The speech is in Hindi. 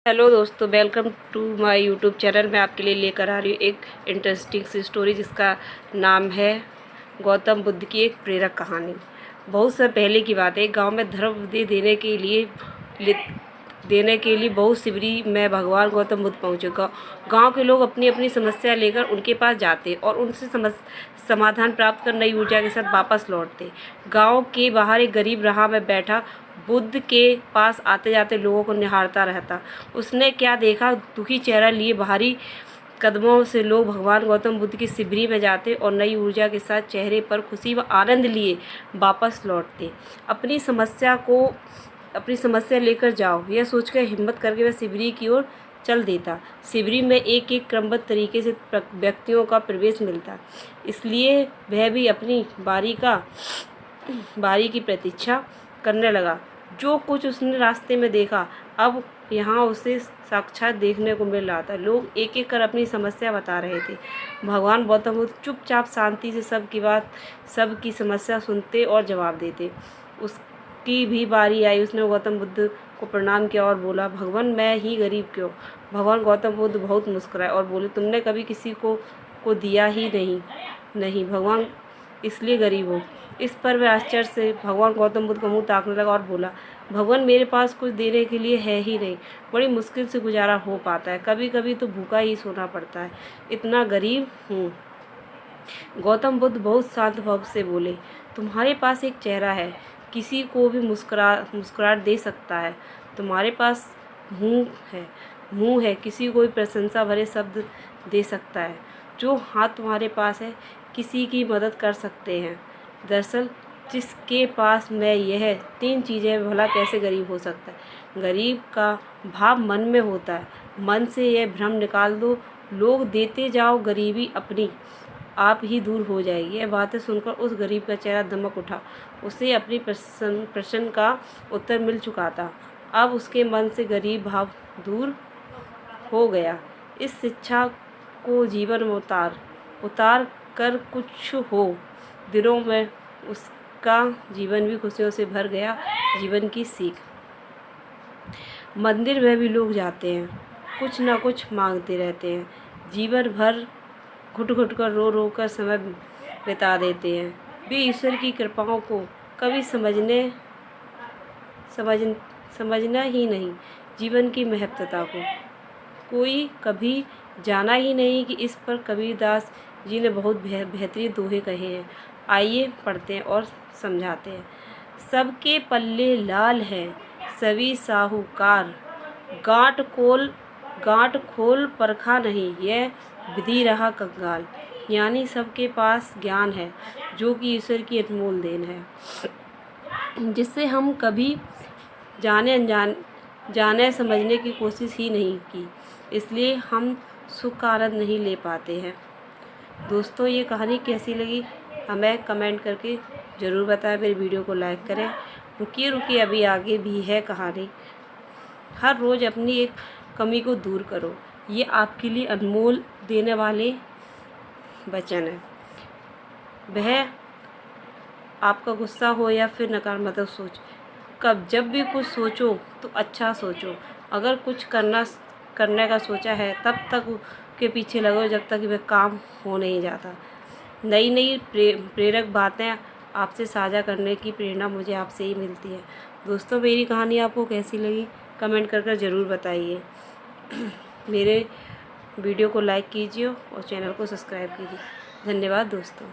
हेलो दोस्तों, welcome to my YouTube channel. मैं आपके लिए लेकर आ रही हूँ एक इंटरेस्टिंग सी स्टोरी जिसका नाम है गौतम बुद्ध की एक प्रेरक कहानी। बहुत समय पहले की बात है। एक गांव में धर्म उपदेश देने के लिए बहुत शिविरी में भगवान गौतम बुद्ध पहुँचे। गाँव के लोग अपनी अपनी समस्या लेकर उनके पास जाते और उनसे समाधान प्राप्त कर नई ऊर्जा के साथ वापस लौटते। गांव के बाहर एक गरीब राह में बैठा बुद्ध के पास आते जाते लोगों को निहारता रहता। उसने क्या देखा, दुखी चेहरा लिए भारी कदमों से लोग भगवान गौतम बुद्ध की शिविरी में जाते और नई ऊर्जा के साथ चेहरे पर खुशी व आनंद लिए वापस लौटते। अपनी समस्या लेकर जाओ, यह सोचकर हिम्मत करके वह शिविरी की ओर चल देता। शिविरी में एक एक क्रमबद्ध तरीके से व्यक्तियों का प्रवेश मिलता, इसलिए वह भी अपनी बारी की प्रतीक्षा करने लगा। जो कुछ उसने रास्ते में देखा, अब यहाँ उसे साक्षात देखने को मिल रहा था। लोग एक एक कर अपनी समस्या बता रहे थे। भगवान गौतम बुद्ध चुपचाप शांति से सबकी समस्या सुनते और जवाब देते। उसकी भी बारी आई। उसने गौतम बुद्ध को प्रणाम किया और बोला, भगवान मैं ही गरीब क्यों। भगवान गौतम बुद्ध बहुत मुस्कुराए और बोले, तुमने कभी किसी को दिया ही नहीं भगवान, इसलिए गरीब हो। इस पर वह आश्चर्य से भगवान गौतम बुद्ध का मुंह ताकने लगा और बोला, भगवान मेरे पास कुछ देने के लिए है ही नहीं। बड़ी मुश्किल से गुजारा हो पाता है, कभी कभी तो भूखा ही सोना पड़ता है, इतना गरीब हूँ। गौतम बुद्ध बहुत शांत भाव से बोले, तुम्हारे पास एक चेहरा है, किसी को भी मुस्कुराहट दे सकता है। तुम्हारे पास मुंह है, किसी को भी प्रशंसा भरे शब्द दे सकता है। जो हाथ तुम्हारे पास है, किसी की मदद कर सकते हैं। दरअसल जिसके पास मैं यह 3 चीज़ें, भला कैसे गरीब हो सकता है। गरीब का भाव मन में होता है, मन से यह भ्रम निकाल दो। लोग देते जाओ, गरीबी अपनी आप ही दूर हो जाएगी। यह बातें सुनकर उस गरीब का चेहरा दमक उठा। उसे अपनी प्रश्न का उत्तर मिल चुका था। अब उसके मन से गरीब भाव दूर हो गया। इस शिक्षा को जीवन में उतार कर कुछ हो दिनों में उसका जीवन भी खुशियों से भर गया। जीवन की सीख। मंदिर में भी लोग जाते हैं, कुछ ना कुछ मांगते रहते हैं, जीवन भर घुट घुट कर रो कर समय बिता देते हैं। वे ईश्वर की कृपाओं को कभी समझना ही नहीं, जीवन की महत्वता को कोई कभी जाना ही नहीं। कि इस पर कबीरदास जी ने बहुत बेहतरीन दोहे कहे हैं। आइए पढ़ते हैं और समझाते हैं। सबके पल्ले लाल है, सभी साहूकार, गांठ खोल परखा नहीं, यह विधि रहा कंगाल। यानी सबके पास ज्ञान है, जो कि ईश्वर की अनमोल देन है, जिससे हम कभी जाने समझने की कोशिश ही नहीं की, इसलिए हम सुख का आनंद नहीं ले पाते हैं। दोस्तों, ये कहानी कैसी लगी हमें कमेंट करके ज़रूर बताएं। मेरी वीडियो को लाइक करें। रुकिए अभी आगे भी है कहानी। हर रोज़ अपनी एक कमी को दूर करो, ये आपके लिए अनमोल देने वाले वचन है। वह आपका गुस्सा हो या फिर नकारात्मक सोच, जब भी कुछ सोचो तो अच्छा सोचो। अगर कुछ करने का सोचा है, तब तक के पीछे लगो जब तक वह काम हो नहीं जाता। नई प्रेरक बातें आपसे साझा करने की प्रेरणा मुझे आपसे ही मिलती है। दोस्तों, मेरी कहानी आपको कैसी लगी कमेंट कर ज़रूर बताइए। मेरे वीडियो को लाइक कीजिए और चैनल को सब्सक्राइब कीजिए। धन्यवाद दोस्तों।